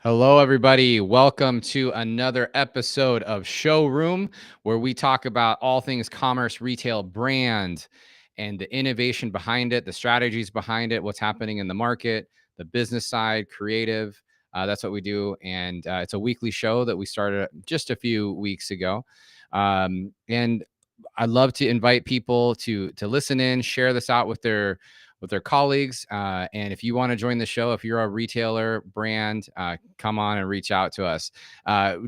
Hello, everybody. Welcome to another episode of Showroom, where we talk about all things commerce, retail, brand, and the innovation behind it, the strategies behind it, what's happening in the market, the business side, creative. That's what we do. And it's a weekly show that we started just a few weeks ago. And I love to invite people to listen in, share this out with their colleagues. And if you want to join the show, if you're a retailer brand, come on and reach out to us.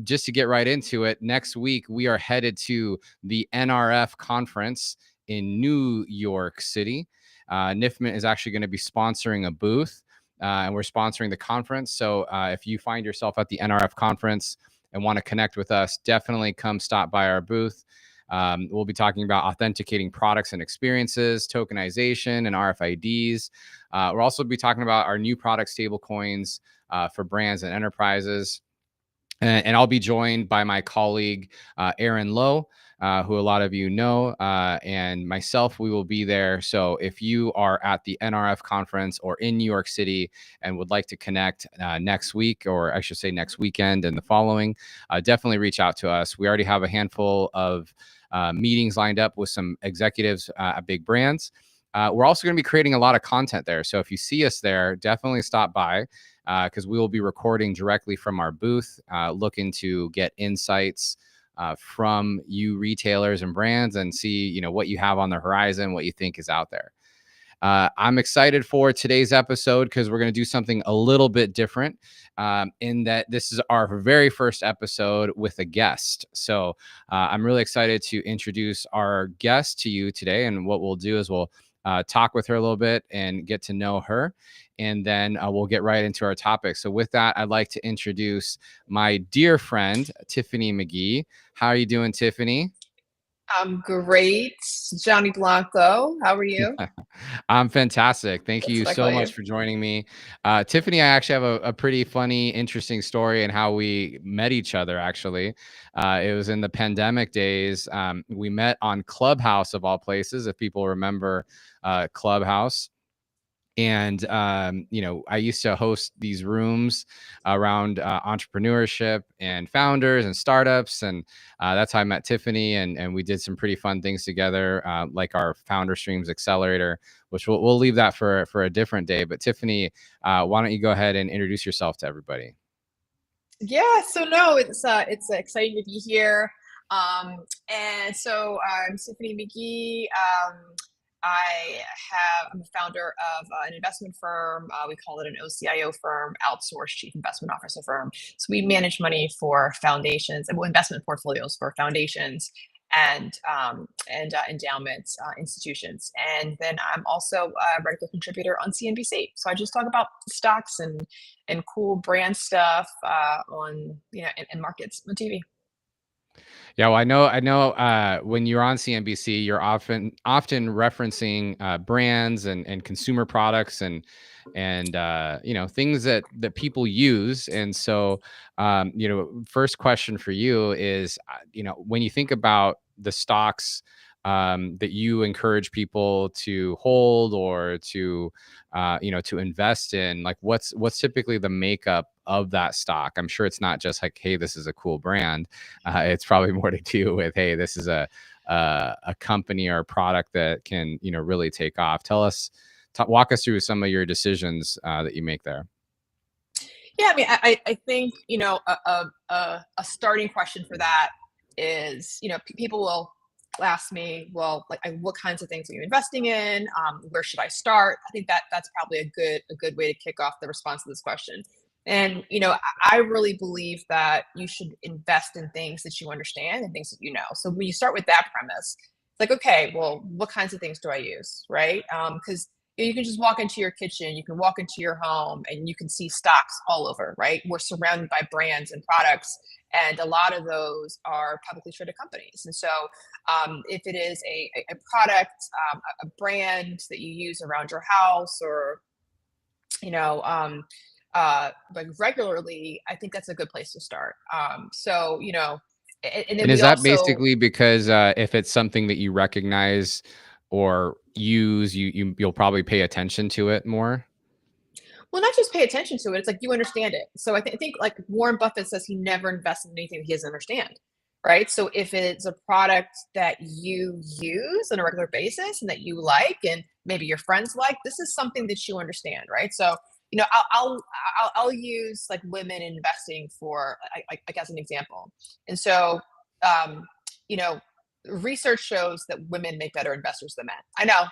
Just to get right into it, next week we are headed to the NRF conference in New York City. Niftmint is actually going to be sponsoring a booth, and we're sponsoring the conference. So if you find yourself at the NRF conference and want to connect with us, definitely come stop by our booth. We'll be talking about authenticating products and experiences, tokenization, and RFIDs. We'll also be talking about our new product stable coins for brands and enterprises. And I'll be joined by my colleague, Aaron Lowe, who a lot of you know, and myself. We will be there. So if you are at the NRF conference or in New York City and would like to connect next week, or I should say next weekend and the following, definitely reach out to us. We already have a handful of meetings lined up with some executives at big brands. We're also going to be creating a lot of content there. So if you see us there, definitely stop by because we will be recording directly from our booth, looking to get insights from you retailers and brands and see, what you have on the horizon, what you think is out there. I'm excited for today's episode because we're going to do something a little bit different in that this is our very first episode with a guest. So I'm really excited to introduce our guest to you today. And what we'll do is we'll talk with her a little bit and get to know her. And then we'll get right into our topic. So with that, I'd like to introduce my dear friend, Tiffany McGhee. How are you doing, Tiffany? I'm great. Johnny Blanco, how are you? I'm fantastic. Thank That's you what I call so you. much for joining me. Tiffany, I actually have a pretty funny, interesting story in how we met each other, actually. It was in the pandemic days. We met on Clubhouse, of all places, if people remember Clubhouse. And I used to host these rooms around entrepreneurship and founders and startups, and that's how I met Tiffany. And we did some pretty fun things together, like our Founder Streams Accelerator, which we'll leave that for a different day. But Tiffany, why don't you go ahead and introduce yourself to everybody? Yeah, so no, it's exciting to be here. And so I'm Tiffany McGhee. I'm a founder of an investment firm. We call it an OCIO firm, outsourced chief investment officer firm. So we manage money for foundations and investment portfolios for foundations and endowments, institutions. And then I'm also a regular contributor on CNBC. So I just talk about stocks and cool brand stuff on in markets on TV. Yeah, well, I know. When you're on CNBC, you're often referencing brands and consumer products and things that people use. And so, first question for you is, when you think about the stocks that you encourage people to hold or to invest in, like what's typically the makeup of that stock? I'm sure it's not just like, hey, this is a cool brand. It's probably more to do with, hey, this is a company or a product that can really take off. Walk us through some of your decisions that you make there. Yeah, I mean, I think a starting question for that is people will ask me, well, like, what kinds of things are you investing in? Where should I start? I think that's probably a good way to kick off the response to this question. And I really believe that you should invest in things that you understand and things that you know. So when you start with that premise, it's like, okay, well, what kinds of things do I use, right? Because you can just walk into your kitchen, you can walk into your home, and you can see stocks all over, right? We're surrounded by brands and products, and a lot of those are publicly traded companies. And so, if it is a product, a brand that you use around your house, or you know, like regularly, I think that's a good place to start. And then And we is that also basically because if it's something that you recognize or use, you'll probably pay attention to it more? Well, not just pay attention to it. It's like you understand it. So I think like Warren Buffett says he never invests in anything that he doesn't understand. Right. So if it's a product that you use on a regular basis and that you like, and maybe your friends like, this is something that you understand. Right. So, I'll use like women investing for, like as an example. And so, um, you know, research shows that women make better investors than men. I know,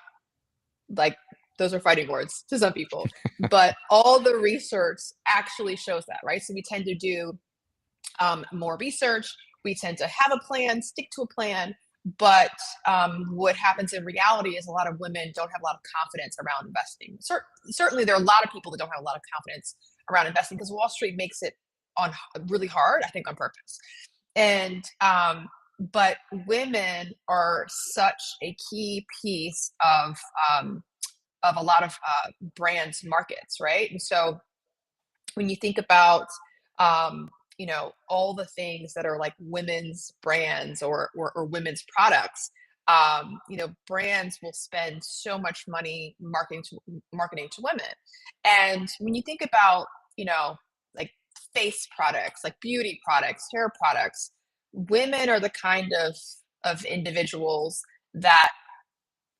like those are fighting words to some people, but all the research actually shows that, right? So we tend to do more research. We tend to have a plan, stick to a plan. But what happens in reality is a lot of women don't have a lot of confidence around investing. Certainly, there are a lot of people that don't have a lot of confidence around investing because Wall Street makes it on really hard, I think, on purpose. And but women are such a key piece of a lot of brands markets, right? And so when you think about all the things that are like women's brands or women's products, brands will spend so much money marketing to women. And when you think about like face products, like beauty products, hair products, women are the kind of individuals that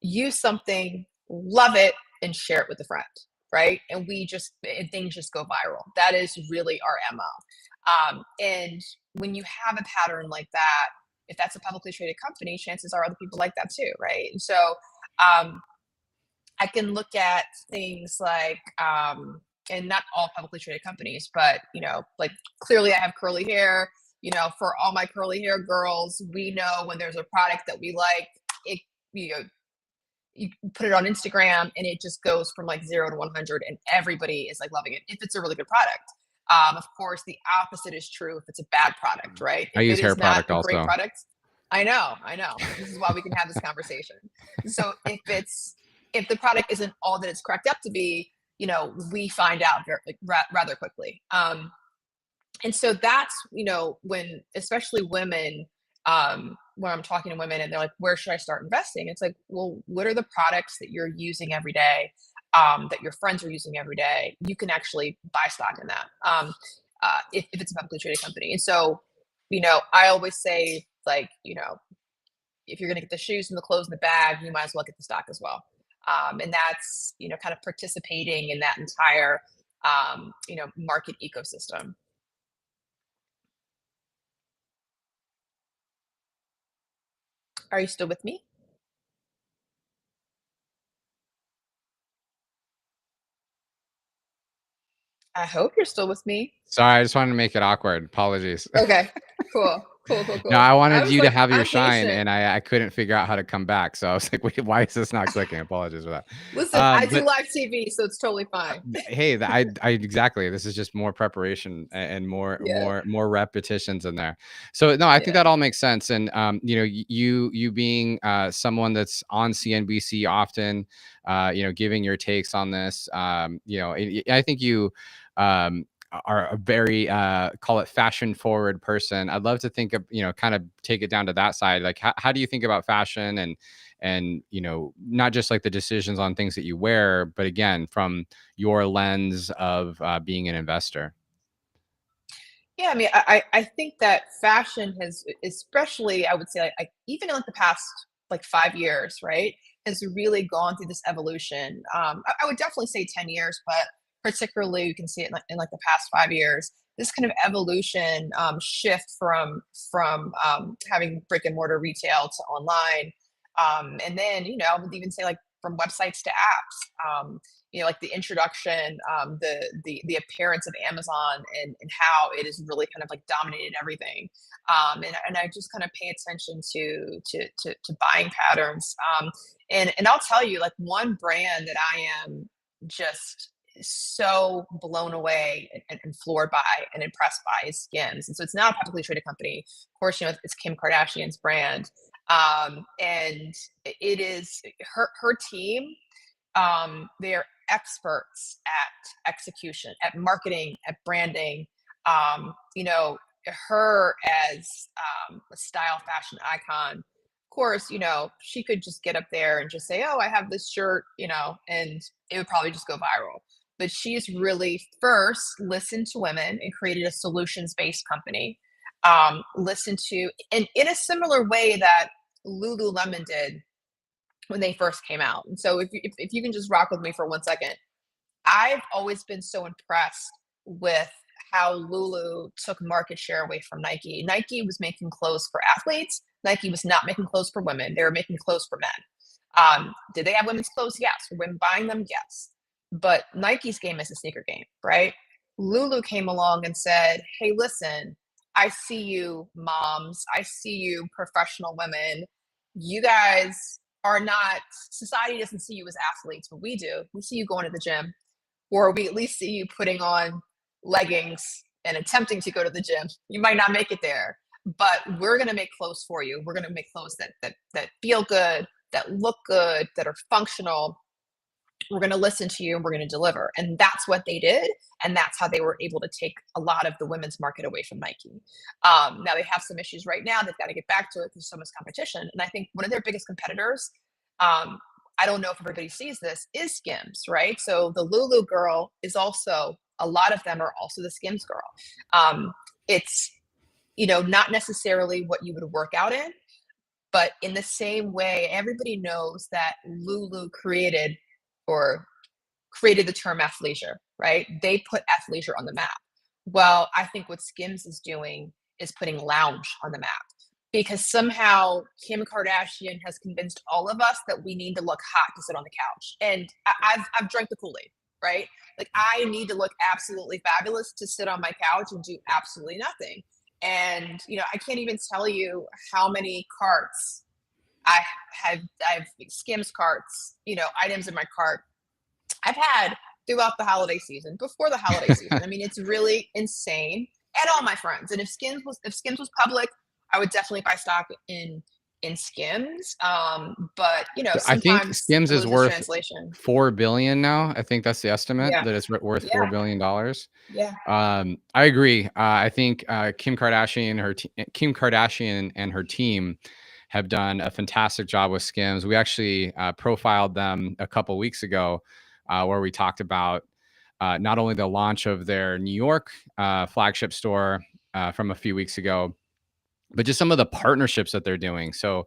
use something, love it, and share it with a friend, right? And things just go viral. That is really our MO. And when you have a pattern like that, if that's a publicly traded company, chances are other people like that too, right? And so I can look at things like, and not all publicly traded companies, but like clearly I have curly hair. For all my curly hair girls, we know when there's a product that we like, it you put it on Instagram and it just goes from like 0 to 100 and everybody is like loving it if it's a really good product. Of course, the opposite is true if it's a bad product, right? I If use it hair is not product a great also. product, I know. This is why we can have this conversation. So if the product isn't all that it's cracked up to be, we find out rather quickly. And so that's when especially women, when I'm talking to women and they're like, where should I start investing? It's like, well, what are the products that you're using every day, that your friends are using every day? You can actually buy stock in that, if it's a publicly traded company. And so I always say, like, if you're going to get the shoes and the clothes and the bag, you might as well get the stock as well. And that's kind of participating in that entire market ecosystem. Are you still with me? I hope you're still with me. Sorry, I just wanted to make it awkward. Apologies. Okay. Cool. Cool, cool, No, cool. I I wanted was you to like, have your I'm shine, patient. and I couldn't figure out how to come back. So I was like, wait, why is this not clicking? Apologies for that. Listen, I do But live TV, so it's totally fine. hey, I exactly. This is just more preparation and more Yeah. more more repetitions in there. So no, I think Yeah. that all makes sense. And you being someone that's on CNBC often, giving your takes on this. I think you are a very call it fashion forward person. I'd love to think of kind of take it down to that side. Like how do you think about fashion and not just like the decisions on things that you wear, but again from your lens of being an investor. Yeah, I mean, I think that fashion has, especially, I would say, like even in like the past like 5 years, right, has really gone through this evolution. I would definitely say 10 years, but particularly you can see it in like the past 5 years. This kind of evolution, shift from having brick and mortar retail to online, and then I would even say like from websites to apps. Like the introduction, the appearance of Amazon and how it has really kind of like dominated everything. And I just kind of pay attention to buying patterns. And I'll tell you, like one brand that I am just so blown away and floored by and impressed by is Skims. And so it's not a publicly traded company. Of course, it's Kim Kardashian's brand. And it is her team. They are experts at execution, at marketing, at branding. Her as a style fashion icon. Of course, she could just get up there and just say, "Oh, I have this shirt," and it would probably just go viral. but she's really first listened to women and created a solutions-based company. Listened to, and in a similar way that Lululemon did when they first came out. And so if you can just rock with me for 1 second, I've always been so impressed with how Lulu took market share away from Nike. Nike was making clothes for athletes. Nike was not making clothes for women. They were making clothes for men. Did they have women's clothes? Yes. Were women buying them? Yes. But Nike's game is a sneaker game, right? Lulu came along and said, hey, listen, I see you moms. I see you professional women. You guys are not, society doesn't see you as athletes, but we do. We see you going to the gym, or we at least see you putting on leggings and attempting to go to the gym. You might not make it there, but we're going to make clothes for you. We're going to make clothes that feel good, that look good, that are functional. We're going to listen to you and we're going to deliver. And that's what they did. And that's how they were able to take a lot of the women's market away from Nike. Now they have some issues right now. They've got to get back to it because there's so much competition. And I think one of their biggest competitors, I don't know if everybody sees this, is Skims, right? So the Lulu girl is also, a lot of them are also the Skims girl. It's, not necessarily what you would work out in, but in the same way, everybody knows that Lulu created the term athleisure, right? They put athleisure on the map. Well, I think what Skims is doing is putting lounge on the map, because somehow Kim Kardashian has convinced all of us that we need to look hot to sit on the couch. And I've drank the Kool-Aid, right? Like, I need to look absolutely fabulous to sit on my couch and do absolutely nothing. And, I can't even tell you how many carts I've Skims carts, items in my cart I've had throughout the holiday season, before the holiday season. I mean, it's really insane. And all my friends. And if Skims was public, I would definitely buy stock in Skims. But I think sometimes Skims is worth translation. $4 billion now. I think that's the estimate, Yeah. that it's worth $4 billion. Yeah. I agree. I think Kim Kardashian and her team have done a fantastic job with Skims. We actually profiled them a couple weeks ago, where we talked about not only the launch of their New York flagship store from a few weeks ago, but just some of the partnerships that they're doing. So,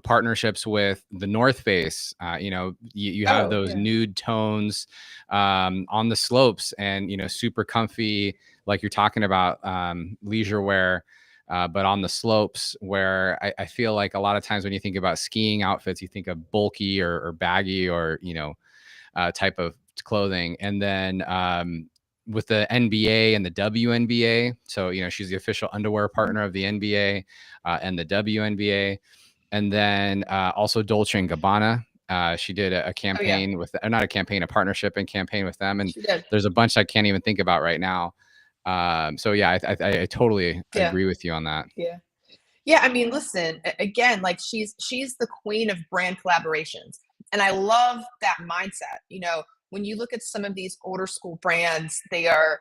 partnerships with the North Face, you have those nude tones on the slopes, and, super comfy, like you're talking about, leisure wear, but on the slopes, where I feel like a lot of times when you think about skiing outfits, you think of bulky or baggy, or, type of clothing. And then with the NBA and the WNBA. So, she's the official underwear partner of the NBA and the WNBA. And then also Dolce & Gabbana. She did a campaign with, not a campaign, a partnership and campaign with them. And there's a bunch I can't even think about right now. So yeah, I totally agree with you on that. Yeah. Yeah. I mean, listen, again, like she's the queen of brand collaborations. And I love that mindset. When you look at some of these older school brands, they are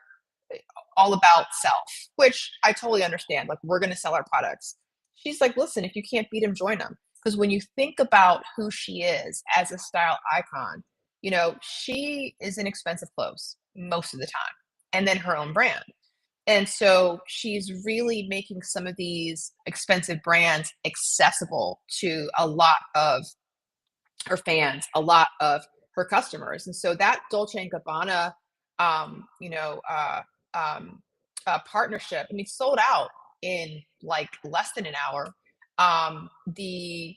all about self, which I totally understand. Like, we're going to sell our products. She's like, listen, if you can't beat them, join them. Because when you think about who she is as a style icon, she is in expensive clothes most of the time, and then her own brand. And so she's really making some of these expensive brands accessible to a lot of her fans, a lot of her customers. And so that Dolce & Gabbana, partnership, I mean, sold out in like less than an hour. The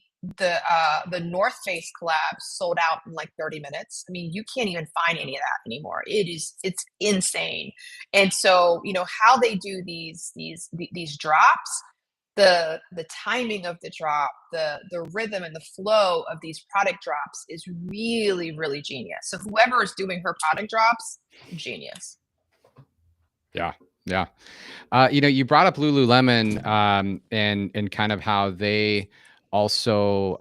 North Face collab sold out in like 30 minutes. I mean, you can't even find any of that anymore. It's insane. And so, how they do these drops, the timing of the drop, the rhythm and the flow of these product drops is really, really genius. So whoever is doing her product drops, genius. Yeah. Yeah. You brought up Lululemon, and kind of how they also,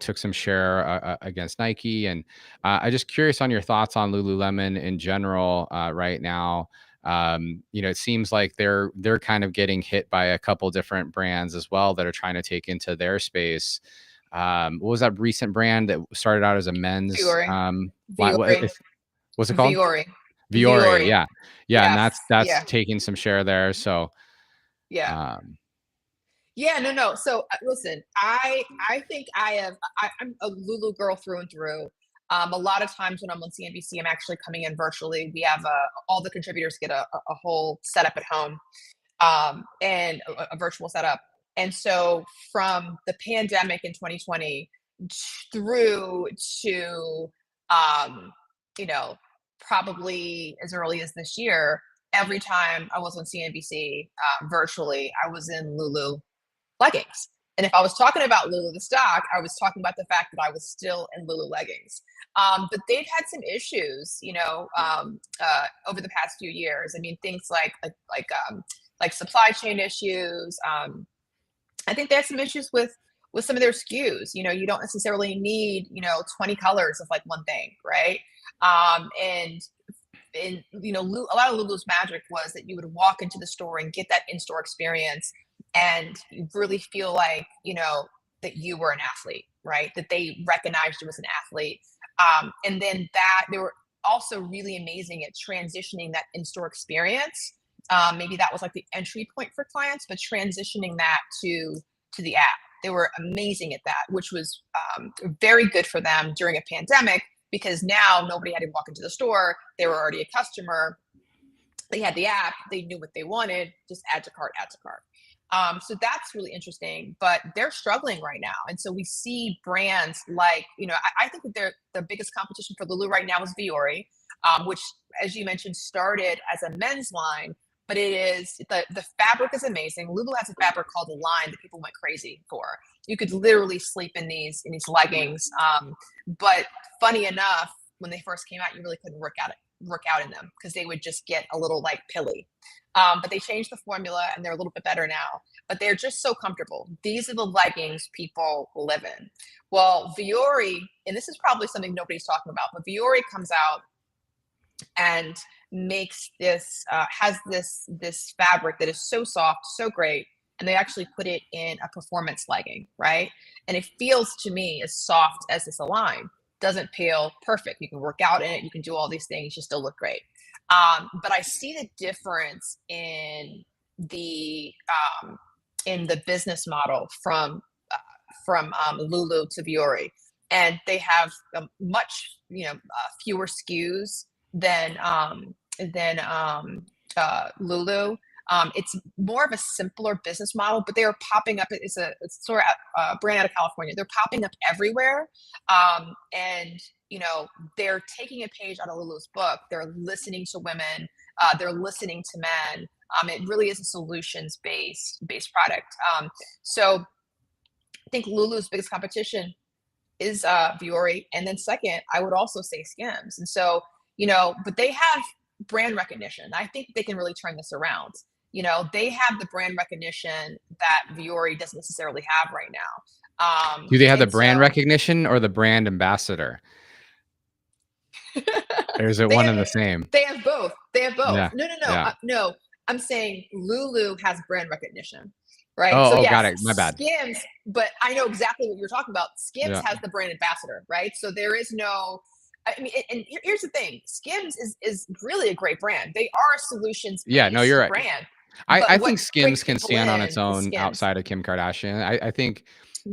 took some share against Nike. And I'm just curious on your thoughts on Lululemon in general right now. It seems like they're kind of getting hit by a couple different brands as well that are trying to take into their space. What was that recent brand that started out as a men's? Vuori. What's it called? Viore. Viore. Yeah. Yeah. And Yes. that's Yeah. taking some share there. So, Yeah. um, Yeah, no. So listen, I think I'm a Lulu girl through and through. A lot of times when I'm on CNBC, I'm actually coming in virtually. We have all the contributors get a whole setup at home, and a virtual setup. And so from the pandemic in 2020 through to you know probably as early as this year, every time I was on CNBC virtually, I was in Lulu Leggings. And if I was talking about Lulu the stock, I was talking about the fact that I was still in Lulu Leggings. But they've had some issues, over the past few years. I mean, things like supply chain issues. I think they have some issues with some of their SKUs. You don't necessarily need 20 colors of like one thing, right? And a lot of Lulu's magic was that you would walk into the store and get that in-store experience, and you really feel like that you were an athlete, right? That they recognized you as an athlete. And then that they were also really amazing at transitioning that in-store experience. Maybe that was like the entry point for clients, but transitioning that to the app. They were amazing at that, which was very good for them during a pandemic, because now nobody had to walk into the store. They were already a customer. They had the app. They knew what they wanted. Just add to cart, add to cart. So that's really interesting, but they're struggling right now. And so we see brands like, I think that the biggest competition for Lulu right now is Viore, which, as you mentioned, started as a men's line, but it is the fabric is amazing. Lulu has a fabric called the Line that people went crazy for. You could literally sleep in these leggings. But funny enough, when they first came out, you really couldn't work out in them because they would just get a little like pilly. But they changed the formula and they're a little bit better now. But they're just so comfortable. These are the leggings people live in. Well, Viore, and this is probably something nobody's talking about, but Viore comes out and makes has this fabric that is so soft, so great, and they actually put it in a performance legging, right? And it feels to me as soft as this Align. Doesn't feel perfect. You can work out in it. You can do all these things. You still look great. But I see the difference in the business model from Lulu to Viore, and they have much fewer SKUs than Lulu. It's more of a simpler business model, but they are popping up. It's sort of a brand out of California. They're popping up everywhere, and they're taking a page out of Lulu's book. They're listening to women. They're listening to men. It really is a solutions based product. So I think Lulu's biggest competition is Viore, and then second, I would also say Skims. And so but they have brand recognition. I think they can really turn this around. They have the brand recognition that Viore doesn't necessarily have right now. do they have the brand recognition or the brand ambassador? Or is it one and the same? They have both. Yeah. No. I'm saying Lulu has brand recognition, right? Oh, so yes, got it. My bad. Skims, but I know exactly what you're talking about. Skims has the brand ambassador, right? So there is no. I mean, and here's the thing: Skims is really a great brand. They are a solutions. Yeah, no, you're right. Brand. I think Skims can stand on its own outside of Kim Kardashian. I think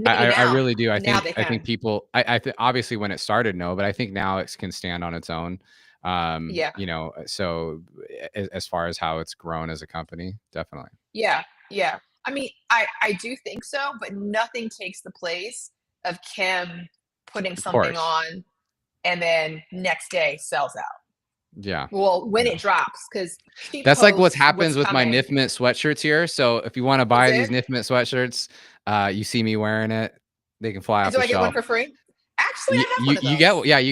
I really do. I think people. I think obviously when it started, no, but I think now it can stand on its own. Yeah. So as far as how it's grown as a company, definitely. Yeah. I mean, I do think so, but nothing takes the place of Kim putting something on and then next day sells out. Yeah. Well, when it drops, because that's like what happens with my Niftmint sweatshirts here. So if you want to buy these Niftmint sweatshirts, you see me wearing it, they can fly off the shelf. Do I get one for free? Actually, I have one of those. You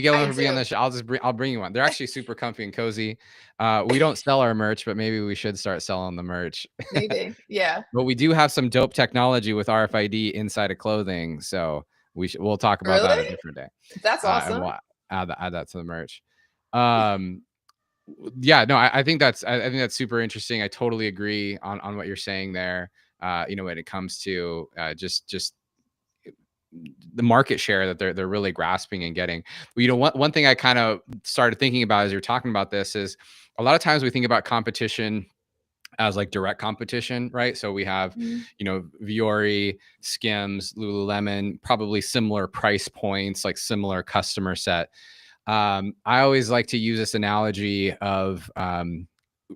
get one for free on the show. I'll bring you one. They're actually super comfy and cozy. We don't sell our merch, but maybe we should start selling the merch. Maybe, yeah. But we do have some dope technology with RFID inside of clothing, so we'll talk about that a different day. That's awesome. And we'll add that to the merch. Yeah, no, I think that's super interesting. I totally agree on what you're saying there. When it comes to just the market share that they're really grasping and getting. You know, one thing I kind of started thinking about as you're talking about this is a lot of times we think about competition as like direct competition, right? So we have, you know, Viore, Skims, Lululemon, probably similar price points, like similar customer set. I always like to use this analogy of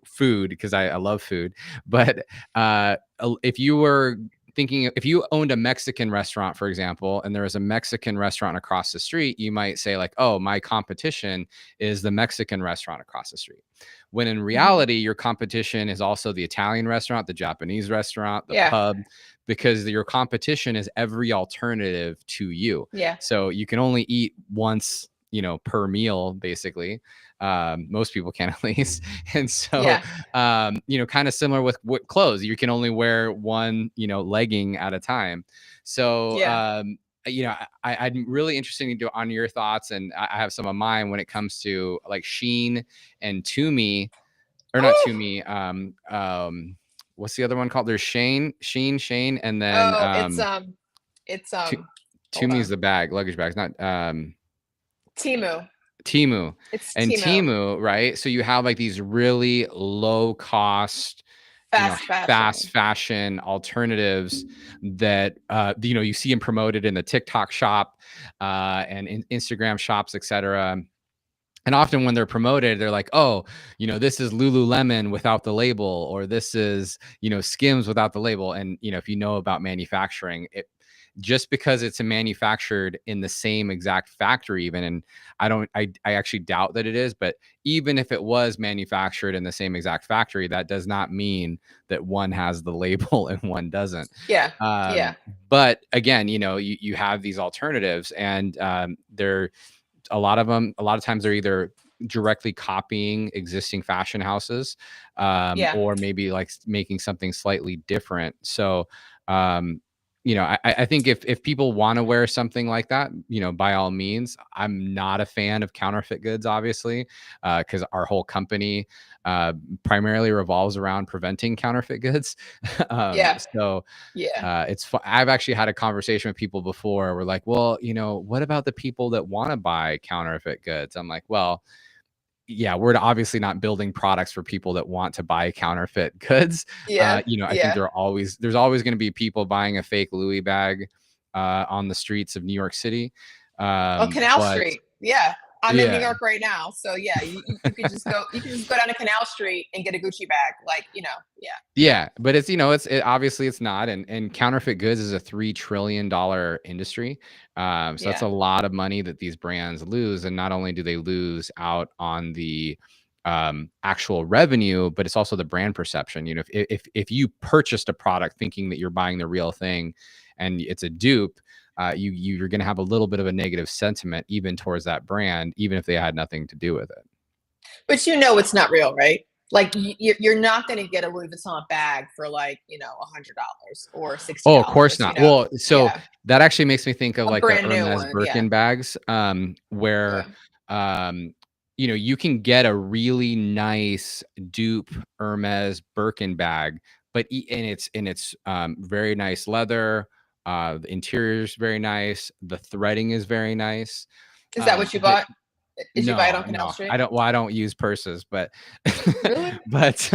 food because I love food. But if you were thinking, if you owned a Mexican restaurant, for example, and there was a Mexican restaurant across the street, you might say like, oh, my competition is the Mexican restaurant across the street. When in reality, your competition is also the Italian restaurant, the Japanese restaurant, the pub, because your competition is every alternative to you. Yeah. So you can only eat once, you know, per meal, basically. Most people can at least. And so, you know, kind of similar with clothes, you can only wear one, you know, legging at a time. So, you know, I'm really interested in on your thoughts, and I have some of mine when it comes to like Shein and Tumi, or not Tumi. What's the other one called? There's Shane, and then Tumi's the bag, luggage bags, not Temu. It's and Temu, right? So you have like these really low cost, fast fashion alternatives that you know, you see them promoted in the TikTok shop and in Instagram shops, etc. And often when they're promoted, they're like, oh, you know, this is Lululemon without the label, or this is, you know, Skims without the label. And, you know, if you know about manufacturing, just because it's manufactured in the same exact factory, even, and I actually doubt that it is, but even if it was manufactured in the same exact factory, that does not mean that one has the label and one doesn't. But again, you know, you have these alternatives, and they're, a lot of times they're either directly copying existing fashion houses, or maybe like making something slightly different. So, you know, I think if people want to wear something like that, you know, by all means. I'm not a fan of counterfeit goods, obviously, because our whole company primarily revolves around preventing counterfeit goods. So I've actually had a conversation with people before. We're like, well, you know, what about the people that want to buy counterfeit goods? I'm like, well, yeah, we're obviously not building products for people that want to buy counterfeit goods. You know, I think there's always going to be people buying a fake Louis bag on the streets of New York City. Canal Street. I'm in New York right now. So you could just go, down to Canal Street and get a Gucci bag. Like, you know, Yeah, but it's, you know, obviously it's not. And counterfeit goods is a $3 trillion industry. So that's a lot of money that these brands lose. And not only do they lose out on the actual revenue, but it's also the brand perception. You know, if you purchased a product thinking that you're buying the real thing and it's a dupe, you're going to have a little bit of a negative sentiment even towards that brand, even if they had nothing to do with it. But you know, it's not real, right? Like you're not going to get a Louis Vuitton bag for like, you know, $100 or $60. Oh, of course not. You know? Well, so that actually makes me think of like the Hermes one, Birkin bags, where you know, you can get a really nice dupe Hermes Birkin bag, but it's very nice leather. The interior is very nice. The threading is very nice. Is that what you bought? Did you buy it on Canal Street? I don't use purses, but really? but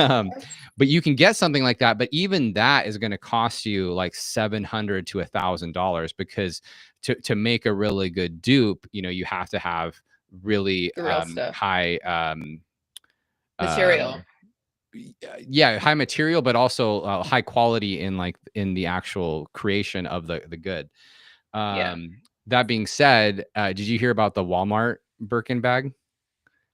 you can get something like that. But even that is going to cost you like $700 to $1,000, because to make a really good dupe, you know, you have to have really high material. High material, but also high quality in the actual creation of the good. That being said, did you hear about the Walmart Birkin bag,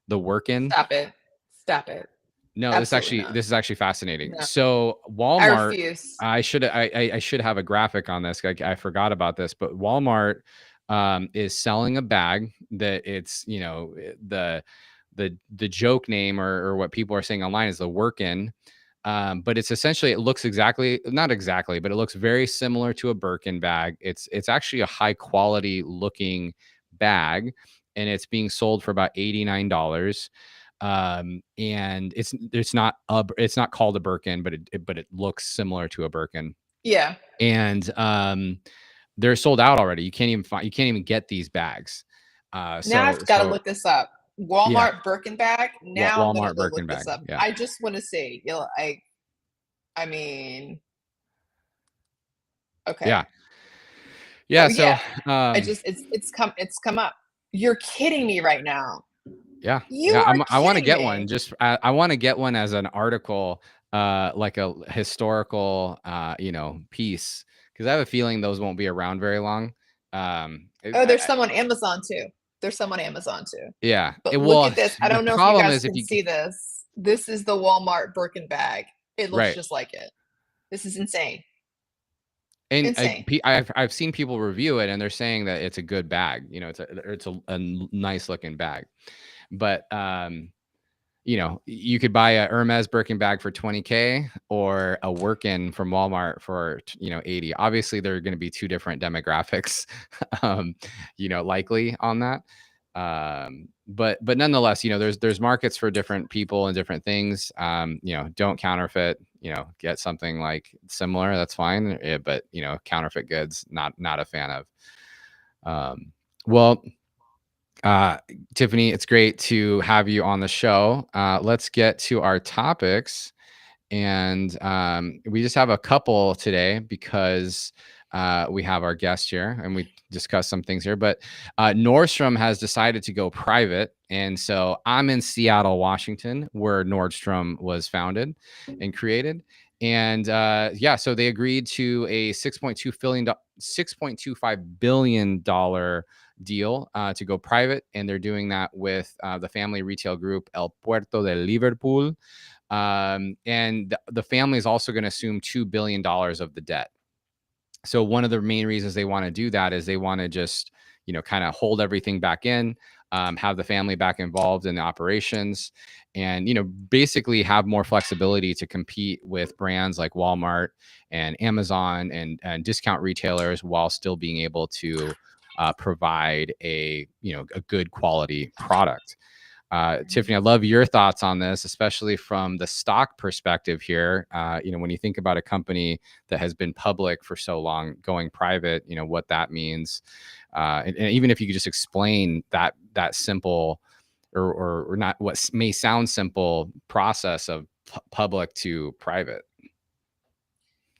the Workin? Stop it. No, this is actually fascinating. No. So Walmart, I should have a graphic on this. I forgot about this, but Walmart is selling a bag that it's, you know, the joke name or what people are saying online is the Workin. But it's essentially, it looks not exactly, but it looks very similar to a Birkin bag. It's actually a high quality looking bag, and it's being sold for about $89. And it's not called a Birkin, but it looks similar to a Birkin. Yeah. And they're sold out already. You can't even get these bags. Now I've got to look this up. Walmart Birkin bag. Now I'm gonna Walmart go Birkin look this bag. up. Yeah. I just want to see. I mean, okay. Yeah. Yeah. So yeah. It's come up. You're kidding me right now. Yeah. You Yeah. are I want to kidding get me. one. Just I want to get one as an article, like a historical, piece, because I have a feeling those won't be around very long. There's some on Amazon too. There's some on Amazon too. Yeah. But look Well, at this. I the don't know if you problem guys is if can you see this. This is the Walmart Birkin bag. It looks right. just like it. This is insane. And Insane. I've seen people review it and they're saying that it's a good bag. It's a nice looking bag, but you could buy a Hermes Birkin bag for $20K or a Workin from Walmart for 80. Obviously, there are going to be two different demographics, likely on that. But nonetheless, there's markets for different people and different things. Don't counterfeit. Get something like similar. That's fine. But counterfeit goods, not a fan of. Well, Tiffany, it's great to have you on the show. Let's get to our topics. And we just have a couple today because we have our guest here and we discussed some things here. But Nordstrom has decided to go private. And so I'm in Seattle, Washington, where Nordstrom was founded and created. And so they agreed to a $6.25 billion deal to go private. And they're doing that with the family retail group El Puerto de Liverpool. And the family is also going to assume $2 billion of the debt. So one of the main reasons they want to do that is they want to just, kind of hold everything back in, have the family back involved in the operations, and, basically have more flexibility to compete with brands like Walmart and Amazon and discount retailers while still being able to provide a good quality product. Tiffany, I love your thoughts on this, especially from the stock perspective here. When you think about a company that has been public for so long going private, what that means. And even if you could just explain that simple or not what may sound simple process of public to private.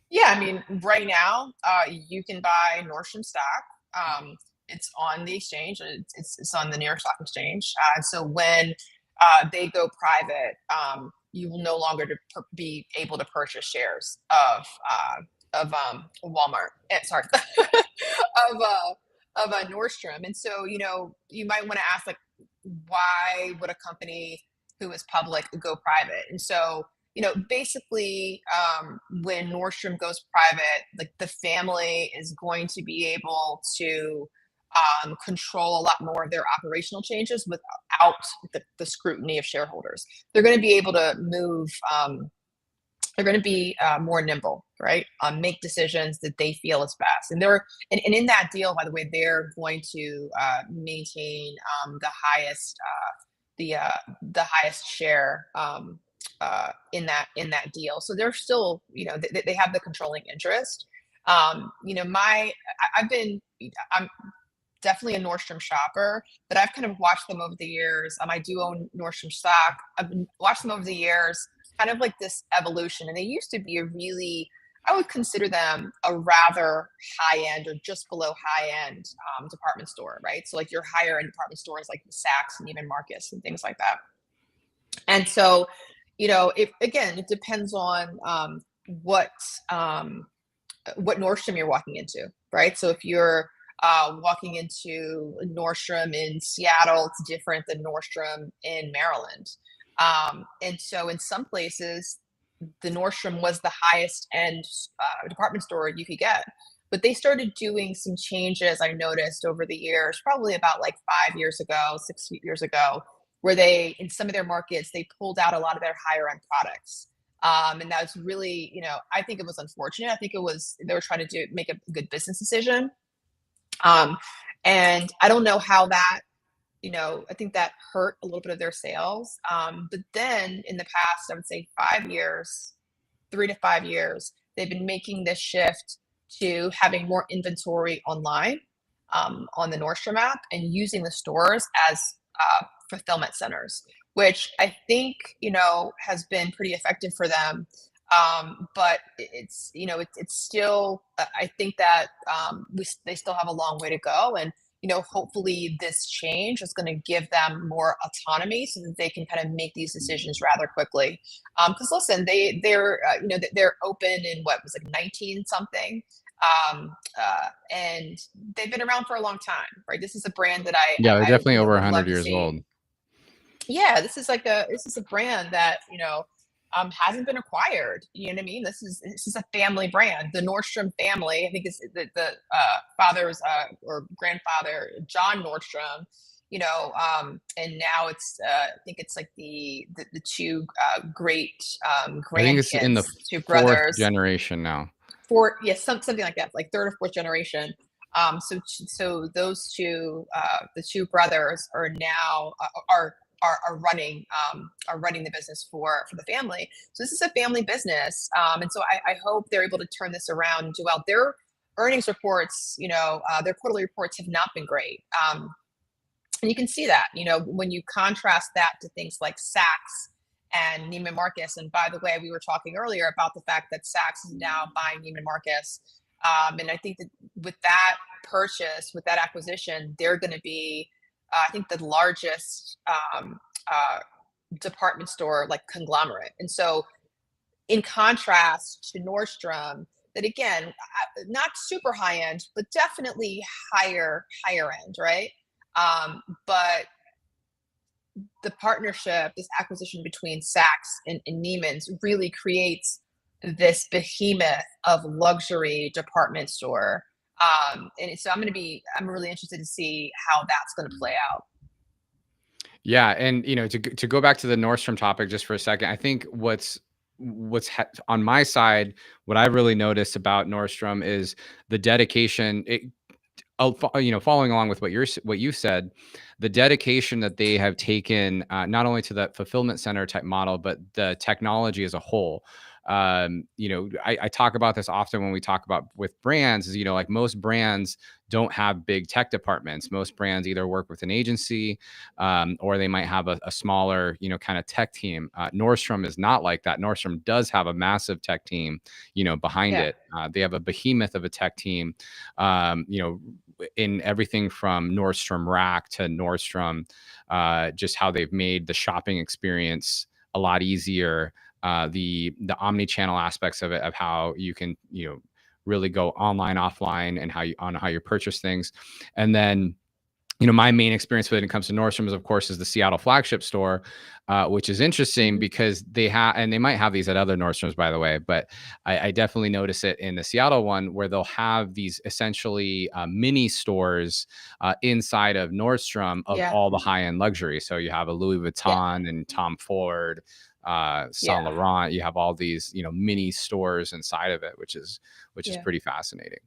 Yeah, I mean, right now, you can buy Nordstrom stock. It's on the exchange. It's on the New York Stock Exchange. So when they go private, you will no longer be able to purchase shares of Walmart. Sorry, of Nordstrom. And so you might want to ask, like, why would a company who is public go private? And so basically, when Nordstrom goes private, like, the family is going to be able to control a lot more of their operational changes without the scrutiny of shareholders. They're going to be able to move. They're going to be more nimble, right? Make decisions that they feel is best. And in that deal, by the way, they're going to maintain the highest share in that deal. So they're still, they have the controlling interest. I'm definitely a Nordstrom shopper, but I've kind of watched them over the years. I do own Nordstrom stock. I've watched them over the years, kind of like this evolution. And they used to be I would consider them a rather high-end or just below high-end department store, right? So like your higher-end department stores like Saks and even Marcus and things like that. And so, it depends on what Nordstrom you're walking into, right? So if you're walking into Nordstrom in Seattle, it's different than Nordstrom in Maryland. And so in some places, the Nordstrom was the highest end department store you could get. But they started doing some changes, I noticed over the years, probably about like 5 years ago, 6 years ago, where in some of their markets, they pulled out a lot of their higher end products. And that's really, I think it was unfortunate. I think they were trying to make a good business decision. And I don't know how that, I think that hurt a little bit of their sales. But then in the past, I would say 5 years, 3 to 5 years, they've been making this shift to having more inventory online on the Nordstrom app and using the stores as fulfillment centers, which I think, has been pretty effective for them. But it's still, I think that they still have a long way to go. And, hopefully this change is going to give them more autonomy so that they can kind of make these decisions rather quickly. Because listen, they're open in what was like 19 something. And they've been around for a long time, right? This is a brand that Yeah, they're I definitely over would love 100 to years see. old. Yeah, this is a brand that hasn't been acquired. You know what I mean? This is a family brand. The Nordstrom family, I think, is the father's or grandfather, John Nordstrom. And now I think it's like the two great I think it's in the grandkids, two fourth brothers, generation now. something like that, like third or fourth generation. So those two, the two brothers are now are running the business for the family. So this is a family business, and so I hope they're able to turn this around and do well. Their earnings reports, their quarterly reports have not been great. And you can see that, when you contrast that to things like Saks and Neiman Marcus. And by the way, we were talking earlier about the fact that Saks is now buying Neiman Marcus. And I think that with that purchase, with that acquisition, they're going to be, I think, the largest department store like conglomerate. And so, in contrast to Nordstrom, that again, not super high end, but definitely higher end, right? But the partnership, this acquisition between Saks and Neiman's really creates this behemoth of luxury department store. And so I'm really interested to see how that's going to play out. Yeah, and to go back to the Nordstrom topic just for a second, I think on my side, what I've really noticed about Nordstrom is the dedication. Following along with what you said, the dedication that they have taken, not only to that fulfillment center type model, but the technology as a whole. I talk about this often when we talk about with brands is, like most brands don't have big tech departments. Most brands either work with an agency, or they might have a smaller, kind of tech team. Nordstrom is not like that. Nordstrom does have a massive tech team, behind Yeah. it. They have a behemoth of a tech team, in everything from Nordstrom Rack to Nordstrom, just how they've made the shopping experience a lot easier. The omni-channel aspects of it, of how you can, really go online, offline, and how you purchase things. And then, my main experience when it comes to Nordstrom is, of course, is the Seattle flagship store, which is interesting because they might have these at other Nordstroms, by the way, but I definitely notice it in the Seattle one where they'll have these essentially mini stores inside of Nordstrom of Yeah. all the high-end luxury. So you have a Louis Yeah. Vuitton and Tom Ford, Saint Yeah. Laurent. You have all these, mini stores inside of it, which is Yeah. pretty fascinating.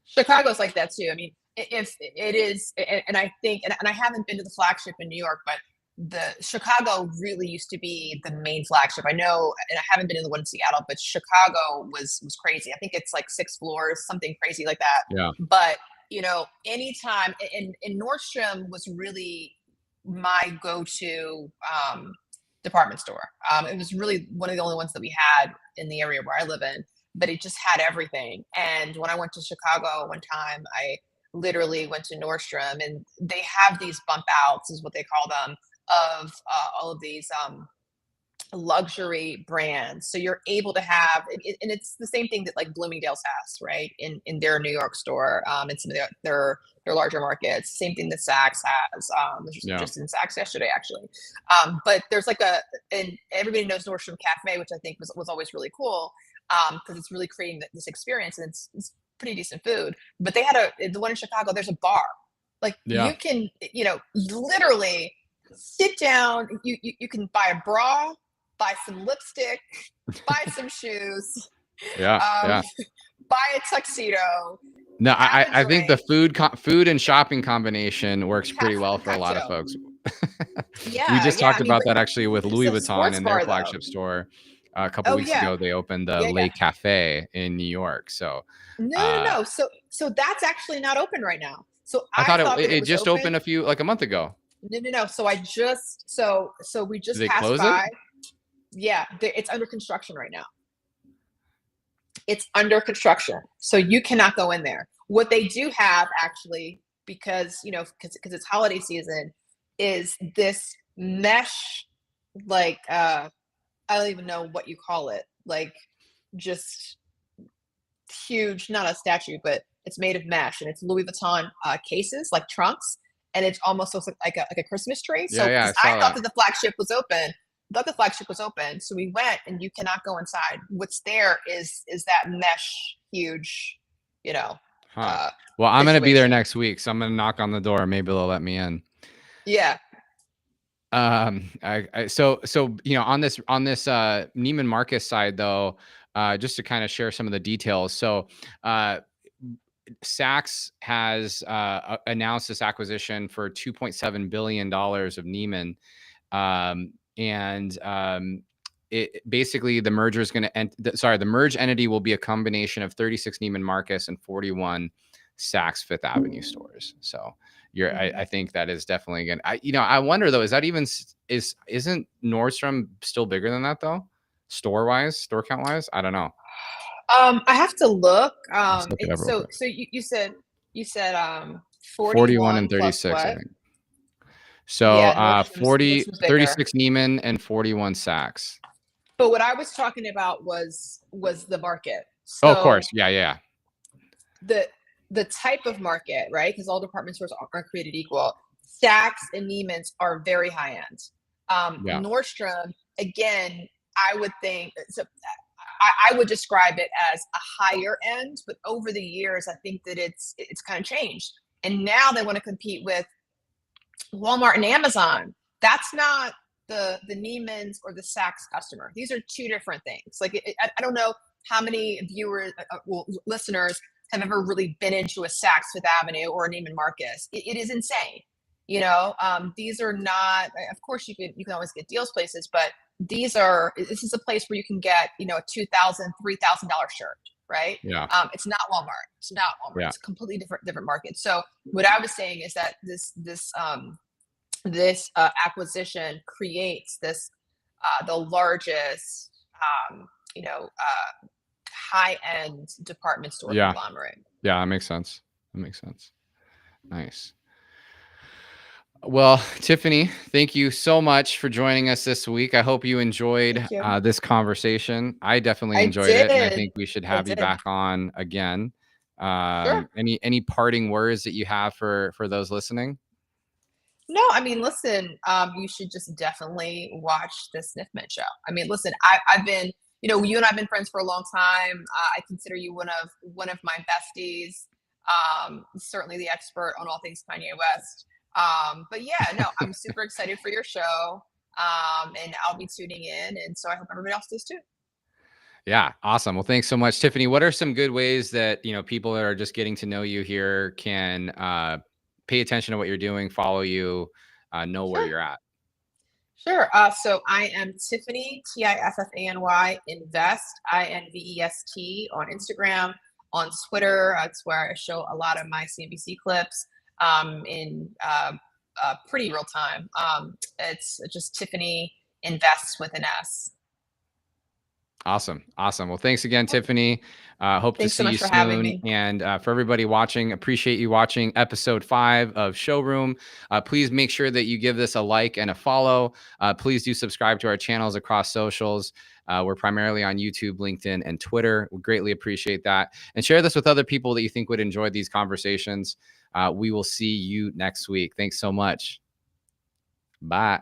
Chicago's like that too. I mean, if it is, and I think, and I haven't been to the flagship in New York, but the Chicago really used to be the main flagship. I know, and I haven't been in the one in Seattle, but Chicago was crazy. I think it's like 6 floors, something crazy like that. Yeah. But anytime, and Nordstrom was really my go-to department store. It was really one of the only ones that we had in the area where I live in, but it just had everything. And when I went to Chicago one time, I literally went to Nordstrom, and they have these bump outs, is what they call them, of all of these luxury brands. So you're able to have, and it's the same thing that like Bloomingdale's has, right, in their New York store, and some of their larger markets. Same thing that Saks has. Just in Saks yesterday, actually. But there's like and everybody knows Nordstrom Cafe, which I think was always really cool, because it's really creating this experience, and it's pretty decent food. But they had the one in Chicago. There's a bar, like you can, literally sit down. You can buy a bra, buy some lipstick, buy some shoes, buy a tuxedo. No, I think the food and shopping combination works pretty well for a lot of folks. Yeah, we just talked about that actually with Louis Vuitton in their flagship store. A couple Oh weeks yeah, ago, they opened the yeah. Lake Cafe in New York. So No. So that's actually not open right now. So I I thought thought that it it was just opened open. like a month ago. No. So I just so we Did just they passed close it? by. Yeah, it's under construction right now. It's under construction, so you cannot go in there. What they do have actually, because because it's holiday season, is this mesh, like I don't even know what you call it, like just huge, not a statue, but it's made of mesh and it's Louis Vuitton cases, like trunks, and it almost looks like a Christmas tree. Yeah, So yeah, I because I saw thought that. that the flagship was open, thought the flagship was open, so we went, and you cannot go inside. What's there is that mesh, huge, you know, Huh. uh, Well, I'm gonna be there situation. next week, so I'm gonna knock on the door. Maybe they'll let me in. Yeah. So on this Neiman Marcus side though, just to kind of share some of the details. So Saks has announced this acquisition for $2.7 billion of Neiman. It basically, the merger is going to end. The merged entity will be a combination of 36 Neiman Marcus and 41 Saks Fifth Avenue stores. So I think that is definitely going to, I wonder though, is that even, isn't Nordstrom still bigger than that though? Store count wise? I don't know. I have to look. Let's look it up real quick. So you said 41 and 41 plus 36, I what? think. So Yeah, Nordstrom's bigger. 36 Neiman and 41 Saks. But what I was talking about was the market. Oh, of So course. Yeah. the type of market, right? Because all department stores aren't created equal. Saks and Neiman's are very high end. Yeah. Nordstrom, again, I would think so. I would describe it as a higher end, but over the years, I think that it's kind of changed. And now they want to compete with Walmart and Amazon. That's not the Neiman's or the Saks customer. These are two different things. Like I don't know how many viewers, listeners have ever really been into a Saks Fifth Avenue or a Neiman Marcus. It is insane. These are not. Of course, you can always get deals places, but this is a place where you can get a $2,000, $3,000 shirt, right? Yeah. It's not Walmart. It's not Walmart. Yeah. It's a completely different market. So what I was saying is that this acquisition creates the largest high end department store conglomerate. Yeah, that makes sense. Nice. Well, Tiffany, thank you so much for joining us this week. I hope you enjoyed this conversation. I definitely enjoyed it, and I think we should have you back on again. Sure. Any parting words that you have for those listening? No, I mean, listen, you should just definitely watch this Niftmint show. I mean, listen, I've been, you and I've been friends for a long time. I consider you one of my besties. Certainly the expert on all things Kanye West. But yeah, no, I'm super excited for your show. And I'll be tuning in, and so I hope everybody else does too. Yeah, awesome. Well, thanks so much, Tiffany. What are some good ways that people that are just getting to know you here can pay attention to what you're doing, follow you, know where you're at? Sure. So I am Tiffany, Tiffany Invest, INVEST on Instagram, on Twitter. That's where I show a lot of my CNBC clips in pretty real time. It's just Tiffany Invests with an S. Awesome. Well, thanks again, Tiffany. Hope to see you soon. Having me. And for everybody watching, appreciate you watching episode 5 of Showroom. Please make sure that you give this a like and a follow. Please do subscribe to our channels across socials. We're primarily on YouTube, LinkedIn, and Twitter. We greatly appreciate that. And share this with other people that you think would enjoy these conversations. We will see you next week. Thanks so much. Bye.